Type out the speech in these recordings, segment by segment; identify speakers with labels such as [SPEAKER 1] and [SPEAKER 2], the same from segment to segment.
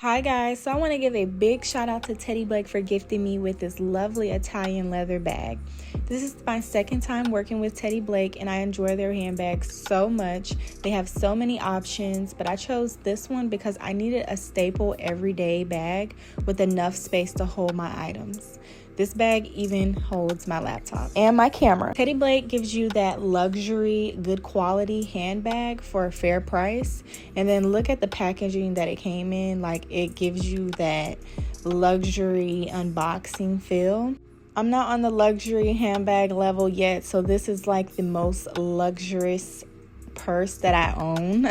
[SPEAKER 1] Hi guys, so I want to give a big shout out to Teddy Blake for gifting me with this lovely Italian leather bag. This is my second time working with Teddy Blake and I enjoy their handbags so much. They have so many options, but I chose this one because I needed a staple everyday bag with enough space to hold my items. This bag even holds my laptop and my camera. Teddy Blake gives you that luxury, good quality handbag for a fair price. And then look at the packaging that it came in. Like, it gives you that luxury unboxing feel. I'm not on the luxury handbag level yet, so this is like the most luxurious purse that I own.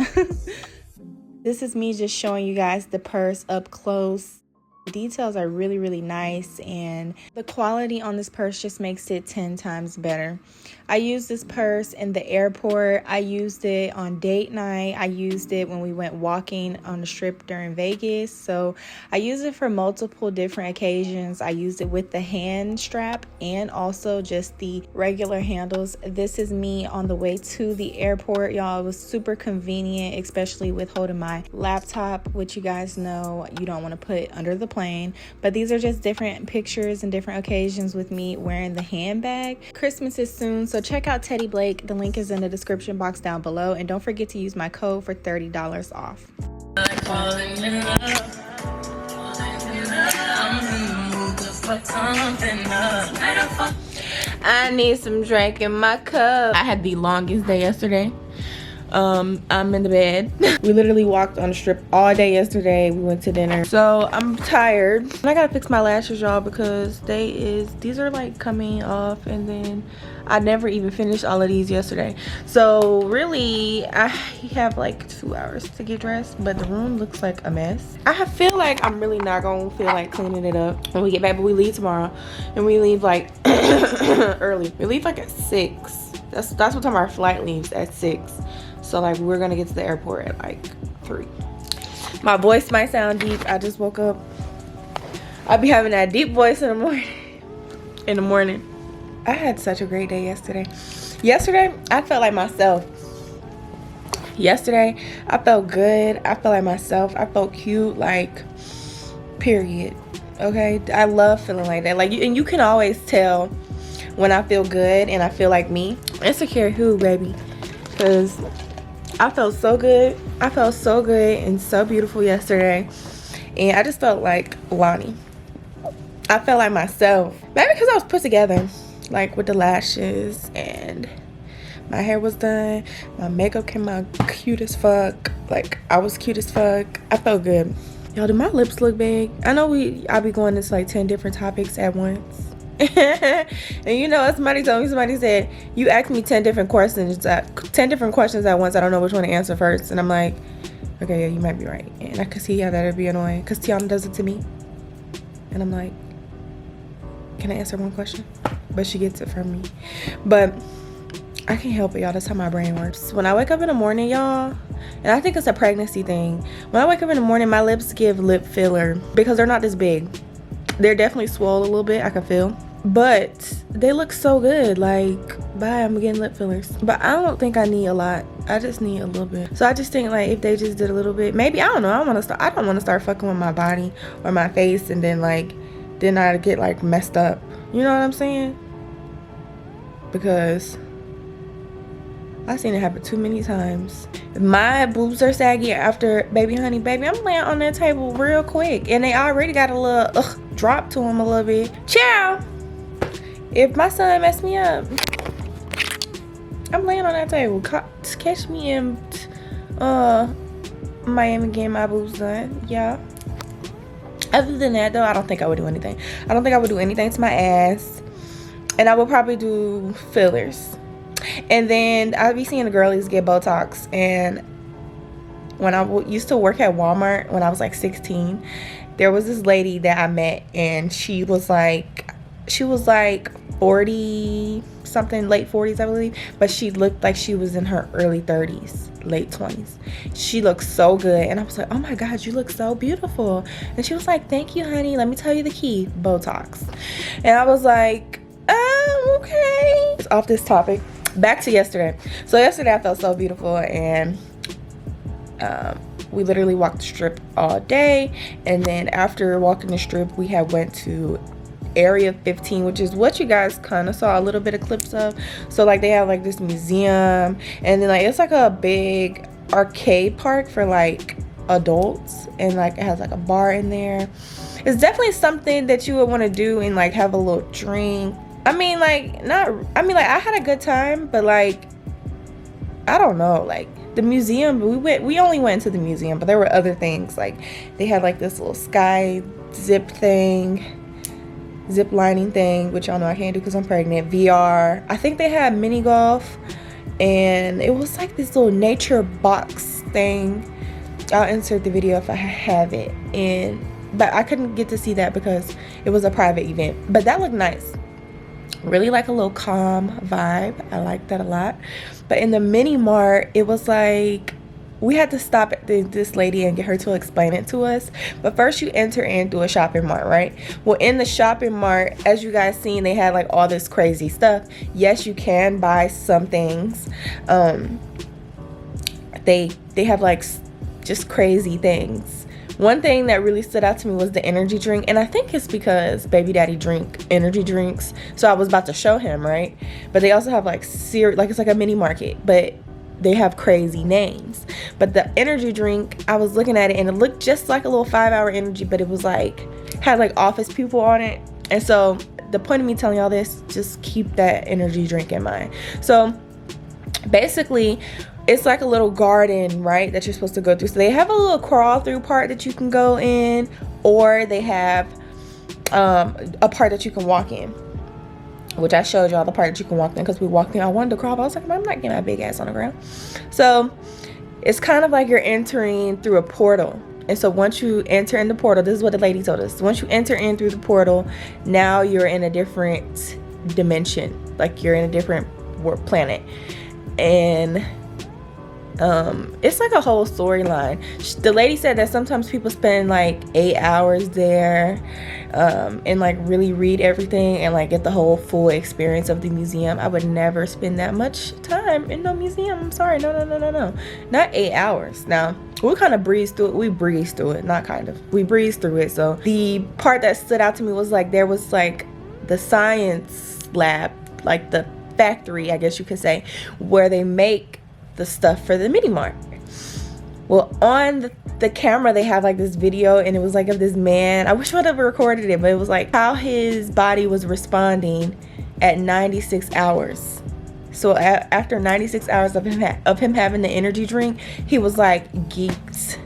[SPEAKER 1] This is me just showing you guys the purse up close. The details are really nice and the quality on this purse just makes it 10 times better. I used this purse in the airport. I used it on date night. I used it when we went walking on the strip during Vegas. So I used it for multiple different occasions. I used it with the hand strap and also just the regular handles. This is me on the way to the airport, y'all. It was super convenient, especially with holding my laptop, which you guys know you don't want to put under the plane. But these are just different pictures and different occasions with me wearing the handbag. Christmas is soon, so check out Teddy Blake. The link is in the description box down below, and don't forget to use my code for $30 off. I need some drink in my cup. I had the longest day yesterday. I'm in the bed. We literally walked on the strip all day yesterday. We went to dinner, so I'm tired and I gotta fix my lashes, y'all, because these are like coming off, and then I never even finished all of these yesterday. So really I have like 2 hours to get dressed, but the room looks like a mess. I feel like I'm really not gonna feel like cleaning it up when we get back, but we leave tomorrow and we leave like early. We leave like at 6. That's what time our flight leaves, at 6. So like we're gonna get to the airport at like 3. My voice might sound deep. I just woke up. I'll be having that deep voice in the morning. I had such a great day yesterday. Yesterday I felt like myself. Yesterday I felt good. I felt like myself. I felt cute, like, period. Okay, I love feeling like that. Like, and you can always tell when I feel good and I feel like me. Insecure who, baby? Because I felt so good. I felt so good and so beautiful yesterday. And I just felt like Lonnie. I felt like myself. Maybe because I was put together. Like with the lashes and my hair was done. My makeup came out cute as fuck. Like, I was cute as fuck. I felt good. Y'all, do my lips look big? I know I'll be going into like 10 different topics at once. And you know, somebody said, you asked me 10 different questions at once. I don't know which one to answer first. And I'm like, okay, yeah, you might be right. And I could see how that'd be annoying because Tiana does it to me. And I'm like, can I answer one question? But she gets it from me. But I can't help it, y'all. That's how my brain works. When I wake up in the morning, y'all, and I think it's a pregnancy thing. When I wake up in the morning, my lips give lip filler because they're not this big. They're definitely swole a little bit, I can feel. But they look so good. Like, bye, I'm getting lip fillers. But I don't think I need a lot. I just need a little bit. So I just think, like, if they just did a little bit, maybe, I don't know. I don't want to start fucking with my body or my face and then, like, then I get, like, messed up. You know what I'm saying? Because I've seen it happen too many times. My boobs are saggy after baby honey. Baby, I'm laying on that table real quick. And they already got a little drop to them a little bit. Ciao. If my son messed me up, I'm laying on that table. Catch me in Miami getting my boobs done. Yeah. Other than that, though, I don't think I would do anything. I don't think I would do anything to my ass. And I would probably do fillers. And then I'll be seeing the girlies get Botox. And when I used to work at Walmart when I was like 16, there was this lady that I met, and she was like 40 something, late 40s, I believe, but she looked like she was in her early 30s, late 20s. She looked so good, and I was like, oh my god, you look so beautiful. And she was like, thank you, honey, let me tell you the key: Botox. And I was like, okay. Off this topic, back to yesterday. So yesterday I felt so beautiful, and We literally walked the strip all day, and then after walking the strip we had went to area 15, which is what you guys kind of saw a little bit of clips of. So like they have like this museum, and then like it's like a big arcade park for like adults, and like it has like a bar in there. It's definitely something that you would want to do and like have a little drink. I mean like I had a good time, but like I don't know, like the museum, we only went to the museum, but there were other things. Like they had like this little sky zip lining thing, which y'all know I can't do because I'm pregnant. VR. I think they had mini golf, and it was like this little nature box thing. I'll insert the video if I have it, but I couldn't get to see that because it was a private event. But that looked nice. Really like a little calm vibe. I like that a lot. But in the mini mart, it was like we had to stop at this lady and get her to explain it to us. But first you enter in through a shopping mart, right? Well, in the shopping mart, as you guys seen, they had like all this crazy stuff. Yes, you can buy some things. They have like just crazy things. One thing that really stood out to me was the energy drink, and I think it's because baby daddy drink energy drinks, so I was about to show him, right? But they also have like it's like a mini market, but they have crazy names. But the energy drink, I was looking at it and it looked just like a little 5-hour energy, but it was like had like office people on it. And so the point of me telling y'all this, just keep that energy drink in mind. So basically it's like a little garden, right, that you're supposed to go through. So they have a little crawl through part that you can go in, or they have a part that you can walk in, which I showed y'all the part that you can walk in because we walked in. I wanted to crawl, but I was like, I'm not getting my big ass on the ground. So it's kind of like you're entering through a portal. And so once you enter in the portal, this is what the lady told us. Once you enter in through the portal, now you're in a different dimension. Like you're in a different planet. And it's like a whole storyline. The lady said that sometimes people spend like 8 hours there and like really read everything and like get the whole full experience of the museum. I would never spend that much time in no museum. I'm sorry. No. Not 8 hours. Now, we kind of breezed through it. We breezed through it. Not kind of. We breezed through it. So the part that stood out to me was like there was like the science lab, like the factory, I guess you could say, where they make the stuff for the mini mart. Well, on the camera they have like this video, and it was like of this man. I wish I would have recorded it, but it was like how his body was responding at 96 hours. So after 96 hours of him having the energy drink, he was like geeked.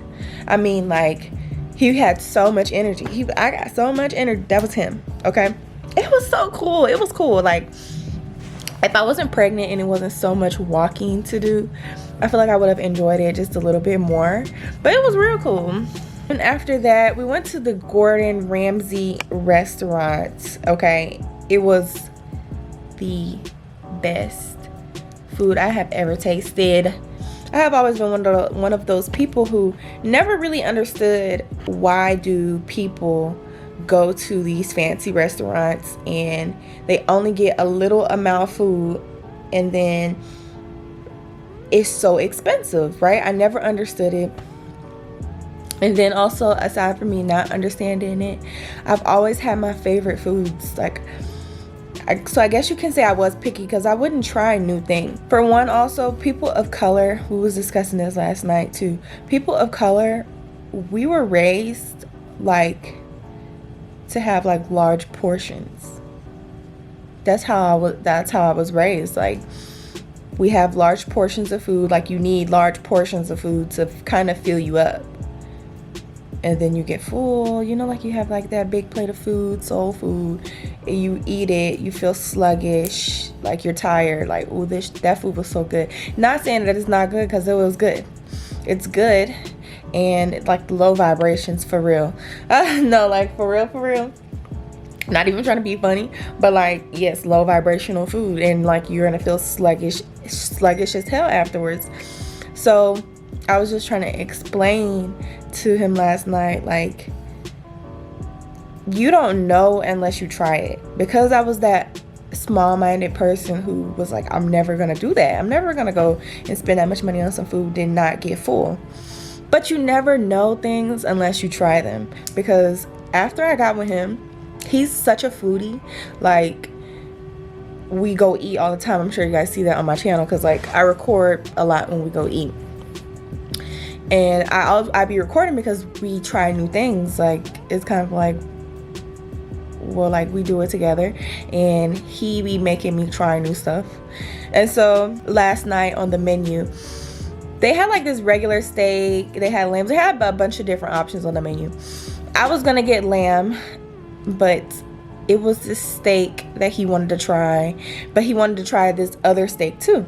[SPEAKER 1] I mean, like he had so much energy. I got so much energy. That was him. Okay, it was so cool. It was cool. Like, if I wasn't pregnant and it wasn't so much walking to do, I feel like I would have enjoyed it just a little bit more. But it was real cool. And after that, we went to the Gordon Ramsay restaurant. Okay, it was the best food I have ever tasted. I have always been one of those people who never really understood why do people go to these fancy restaurants and they only get a little amount of food and then it's so expensive, right? I never understood it. And then also, aside from me not understanding it, I've always had my favorite foods. Like, so I guess you can say I was picky because I wouldn't try new things. For one, also, people of color, we was discussing this last night too. People of color, we were raised like to have like large portions. That's how I was raised. Like, we have large portions of food. Like, you need large portions of food to kind of fill you up, and then you get full, you know, like you have like that big plate of food, soul food, and you eat it, you feel sluggish, like you're tired, like, oh, that food was so good. Not saying that it's not good, because it was good. It's good. And like low vibrations, for real. No, like for real. Not even trying to be funny, but like, yes, low vibrational food, and like you're gonna feel sluggish as hell afterwards. So I was just trying to explain to him last night, like, you don't know unless you try it. Because I was that small-minded person who was like, I'm never gonna do that. I'm never gonna go and spend that much money on some food and not get full. But you never know things unless you try them, because after I got with him, he's such a foodie. Like, we go eat all the time. I'm sure you guys see that on my channel, because like I record a lot when we go eat, and I be recording because we try new things. Like, it's kind of like, well, like, we do it together, and he be making me try new stuff. And so last night on the menu, they had like this regular steak, they had lambs, they had a bunch of different options on the menu. I was gonna get lamb, but it was this steak that he wanted to try, but he wanted to try this other steak too.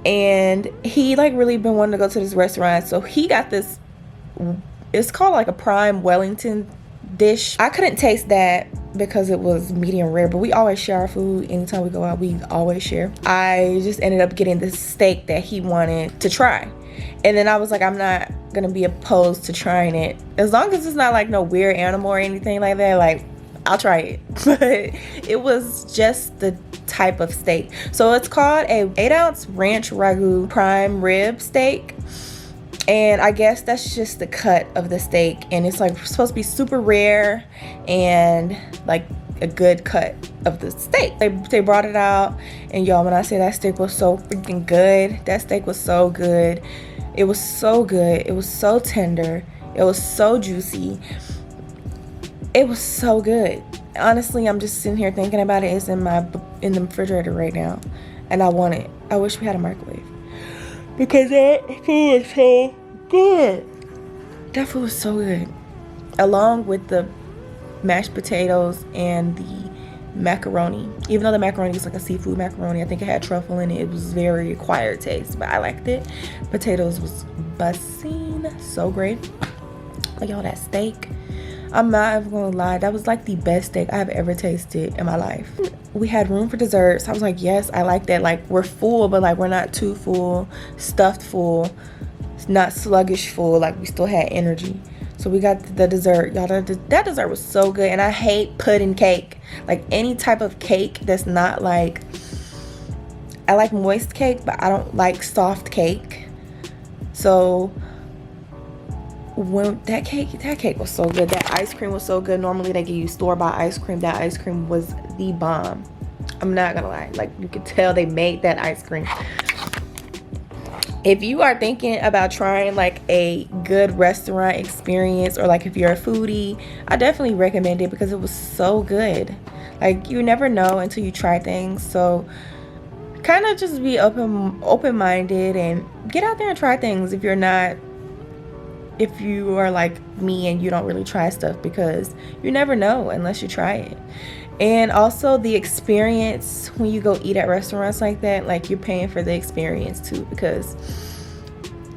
[SPEAKER 1] And he like really been wanting to go to this restaurant, so he got this, it's called like a prime Wellington dish. I couldn't taste that because it was medium rare, but we always share our food. Anytime we go out, we always share. I just ended up getting this steak that he wanted to try, and then I was like, I'm not gonna be opposed to trying it as long as it's not like no weird animal or anything like that. Like, I'll try it. But it was just the type of steak. So it's called a 8-ounce ranch ragu prime rib steak, and I guess that's just the cut of the steak, and it's like supposed to be super rare and like a good cut of the steak. They brought it out, and y'all, when I say that steak was so freaking good, that steak was so good. It was so good. It was so tender. It was so juicy. It was so good. Honestly, I'm just sitting here thinking about it. It's in the refrigerator right now, and I want it. I wish we had a microwave, because that food was so good. That food was so good, along with the mashed potatoes and the macaroni. Even though the macaroni is like a seafood macaroni, I think it had truffle in it. It was very acquired taste, but I liked it. Potatoes was bussin', so great. Like, y'all, that steak, I'm not even gonna lie, that was like the best steak I have ever tasted in my life. We had room for desserts. I was like, yes, I like that. Like, we're full, but like we're not too full, stuffed full, not sluggish full. Like, we still had energy. So we got the dessert, y'all. That dessert was so good. And I hate pudding cake. Like, any type of cake that's not like, I like moist cake, but I don't like soft cake. So when that cake was so good. That ice cream was so good. Normally they give you store-bought ice cream. That ice cream was the bomb. I'm not gonna lie, like, you could tell they made that ice cream. If you are thinking about trying like a good restaurant experience, or like if you're a foodie, I definitely recommend it, because it was so good. Like, you never know until you try things. So kind of just be open-minded and get out there and try things if you are like me and you don't really try stuff, because you never know unless you try it. And also the experience when you go eat at restaurants like that, like, you're paying for the experience too, because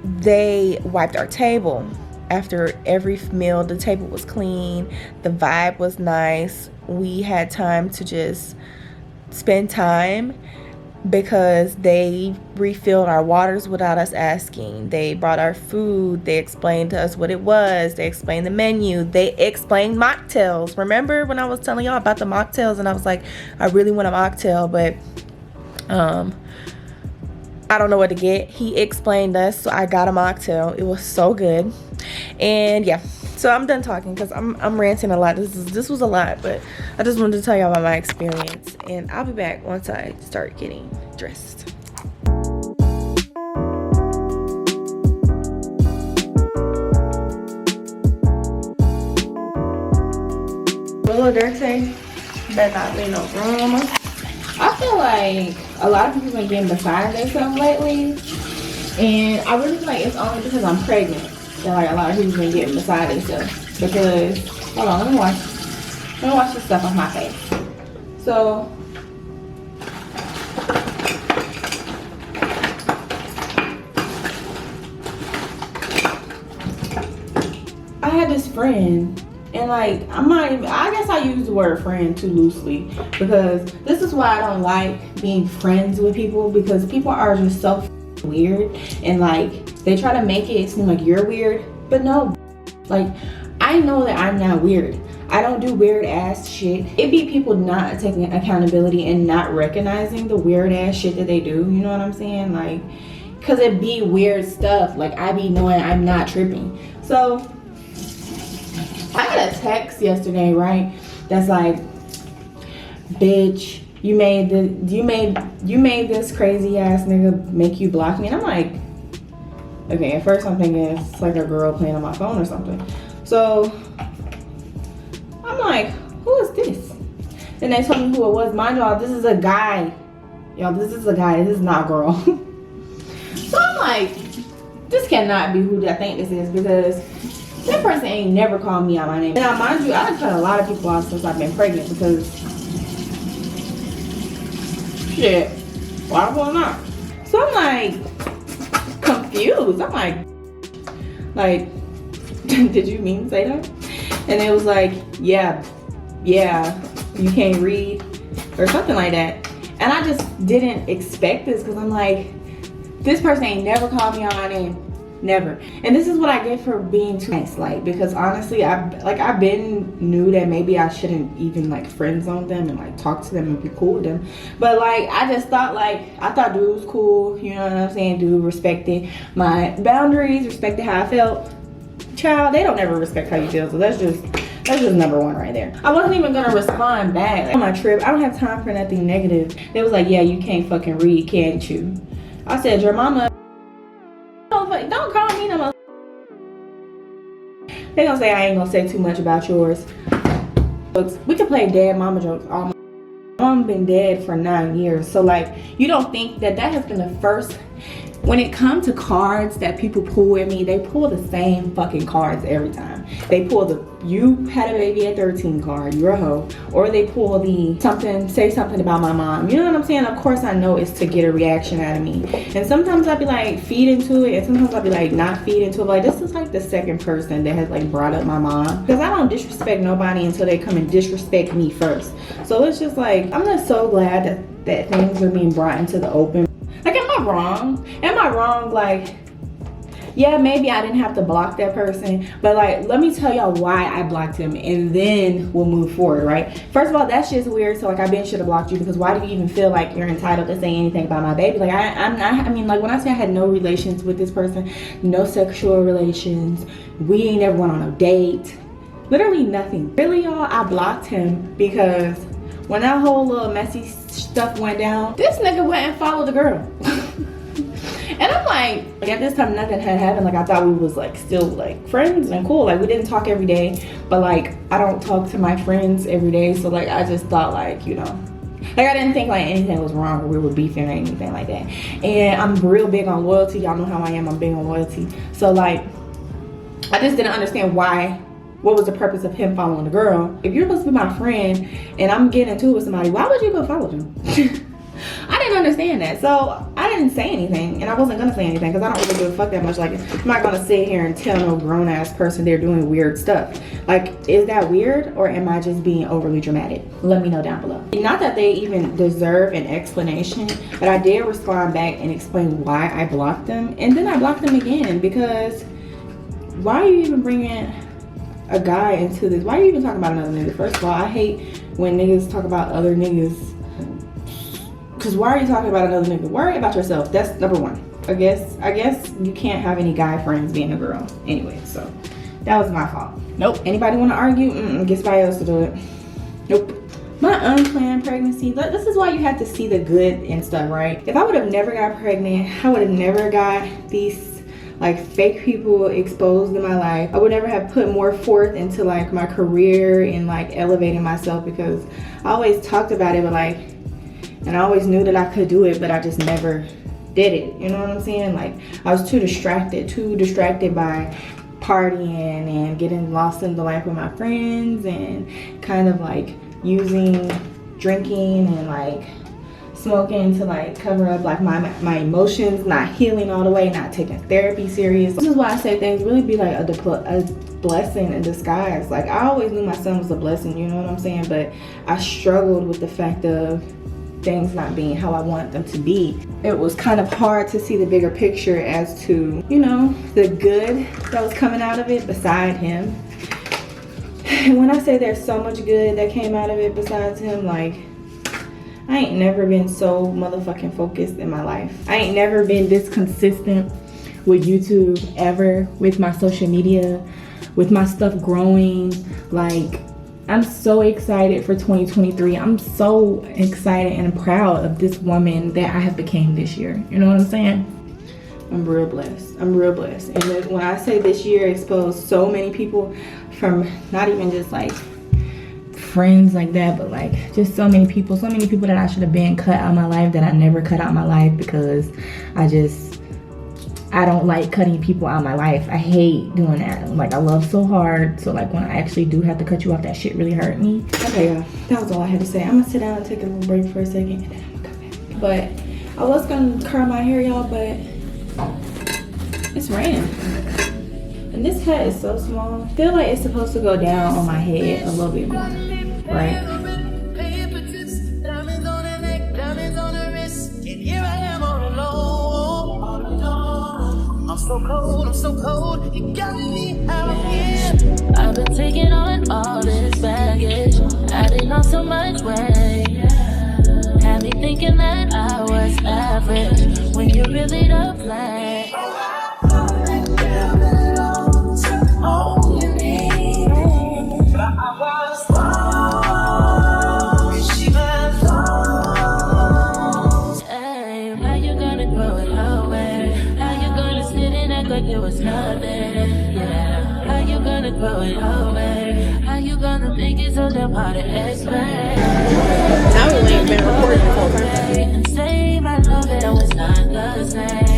[SPEAKER 1] they wiped our table after every meal. The table was clean, the vibe was nice. We had time to just spend time, because they refilled our waters without us asking. They brought our food. They explained to us what it was. They explained the menu. They explained mocktails. Remember when I was telling y'all about the mocktails, and I was like, I really want a mocktail, but I don't know what to get. He explained us, so I got a mocktail. It was so good. And yeah, so I'm done talking, because I'm ranting a lot. This was a lot, but I just wanted to tell y'all about my experience, and I'll be back once I start getting dressed. Hello, dirty. Better not leave no room. I feel like a lot of people have been getting beside themselves lately, and I really feel like it's only because I'm pregnant that like a lot of people have been getting beside themselves. Because, hold on, let me wash this stuff off my face. So I had this friend, and like, I guess I use the word friend too loosely, because this is why I don't like being friends with people, because people are just so weird, and like, they try to make it seem like you're weird, but no, like, I know that I'm not weird. I don't do weird ass shit. It be people not taking accountability and not recognizing the weird ass shit that they do, you know what I'm saying? Like, because it be weird stuff. Like, I be knowing I'm not tripping. So I got a text yesterday, right? That's like, bitch, you made this crazy ass nigga make you block me. And I'm like, okay, at first I'm thinking it's like a girl playing on my phone or something. So I'm like, who is this? Then they told me who it was. Mind y'all, this is a guy. Y'all, this is a guy. This is not a girl. So I'm like, this cannot be who I think this is, because that person ain't never called me out my name. Now, mind you, I've cut a lot of people off since I've been pregnant, because shit, why would not? So I'm like confused. I'm like, did you mean to say that? And it was like, yeah, you can't read or something like that. And I just didn't expect this, because I'm like, this person ain't never called me out my name. Never. And this is what I get for being too nice, like, because honestly, I've been knew that maybe I shouldn't even like friend zone them and like talk to them and be cool with them. But like, I just thought, like, I thought dude was cool, you know what I'm saying? Dude respected my boundaries, respected how I felt. Child, they don't ever respect how you feel, so that's just number one right there. I wasn't even gonna respond back. Like, on my trip, I don't have time for nothing negative. They was like, yeah, you can't fucking read, can't you? I said, your mama, don't call me no more. They gonna say I ain't gonna say too much about yours. We can play dead mama jokes all my mom been dead for 9 years. So like, you don't think that has been the first. When it comes to cards that people pull with me, they pull the same fucking cards every time. They pull the you had a baby at 13 card, you're a hoe. Or they pull the say something about my mom. You know what I'm saying? Of course I know it's to get a reaction out of me. And sometimes I'll be like, feed into it. And sometimes I'll be like, not feed into it. Like, this is like the second person that has like brought up my mom. Because I don't disrespect nobody until they come and disrespect me first. So it's just like, I'm just so glad that things are being brought into the open. Like, am I wrong? Am I wrong? Like, yeah, maybe I didn't have to block that person, but like, let me tell y'all why I blocked him, and then we'll move forward, right? First of all, that's just weird. So like, I should have blocked you, because why do you even feel like you're entitled to say anything about my baby? Like, I mean, like, when I say I had no relations with this person, no sexual relations, we ain't never went on a date, literally nothing. Really, y'all, I blocked him because when that whole little messy stuff went down, this nigga went and followed the girl. And I'm like, at this time nothing had happened. Like, I thought we was like still like friends and cool. Like, we didn't talk every day, but like, I don't talk to my friends every day. So like, I just thought, like, you know, like, I didn't think like anything was wrong or we were beefing or anything like that. And I'm real big on loyalty. Y'all know how I am. I'm big on loyalty. So like, I just didn't understand what was the purpose of him following the girl. If you're supposed to be my friend and I'm getting into it with somebody, why would you go follow them? I didn't understand that. So I didn't say anything, and I wasn't gonna say anything because I don't really give a fuck that much. Like, I'm not gonna sit here and tell no grown ass person they're doing weird stuff. Like, is that weird, or am I just being overly dramatic? Let me know down below. Not that they even deserve an explanation, but I did respond back and explain why I blocked them, and then I blocked them again, because why are you even bringing a guy into this? Why are you even talking about another nigga? First of all, I hate when niggas talk about other niggas, because why are you talking about another nigga? Worry about yourself. That's number one. I guess you can't have any guy friends being a girl anyway, so that was my fault. Nope. Anybody want to argue? Get somebody else to do it. Nope. My unplanned pregnancy, this is why you have to see the good and stuff, right? If I would have never got pregnant, I would have never got these like fake people exposed in my life. I would never have put more forth into like my career and like elevating myself, because I always talked about it, but like, and I always knew that I could do it, but I just never did it. You know what I'm saying? Like, I was too distracted by partying and getting lost in the life with my friends, and kind of like using drinking and like smoking to like cover up like my emotions, not healing all the way, not taking therapy serious. This is why I say things really be like a blessing in disguise. Like, I always knew my son was a blessing, you know what I'm saying? But I struggled with the fact of things not being how I want them to be. It was kind of hard to see the bigger picture as to, you know, the good that was coming out of it beside him. And when I say there's so much good that came out of it besides him, like, I ain't never been so motherfucking focused in my life. I ain't never been this consistent with YouTube ever, with my social media, with my stuff growing. Like, I'm so excited for 2023. I'm so excited and proud of this woman that I have became this year. You know what I'm saying? I'm real blessed. I'm real blessed. And when I say this year exposed so many people, from not even just like friends like that, but like just so many people that I should have been cut out of my life, that I never cut out of my life, because I don't like cutting people out of my life. I hate doing that. Like, I love so hard, so like when I actually do have to cut you off, that shit really hurt me. Okay, y'all, that was all I had to say. I'm gonna sit down and take a little break for a second, and then I'm gonna come back. But I was gonna curl my hair, y'all, but it's raining. And this hat is so small. I feel like it's supposed to go down on my head a little bit more, right?
[SPEAKER 2] I'm so cold, you got me out here. I've been taking on all this baggage, adding on so much weight. Had me thinking that I was average, when you really don't play. All you need, but I was wrong. She was wrong. Hey, how you gonna throw it away? How you gonna sit and act like it was nothing? Yeah, how you gonna throw it away? How you gonna make it so damn hard to explain?
[SPEAKER 3] Now we ain't been recording the whole time.
[SPEAKER 2] And say I love it, I was not the same.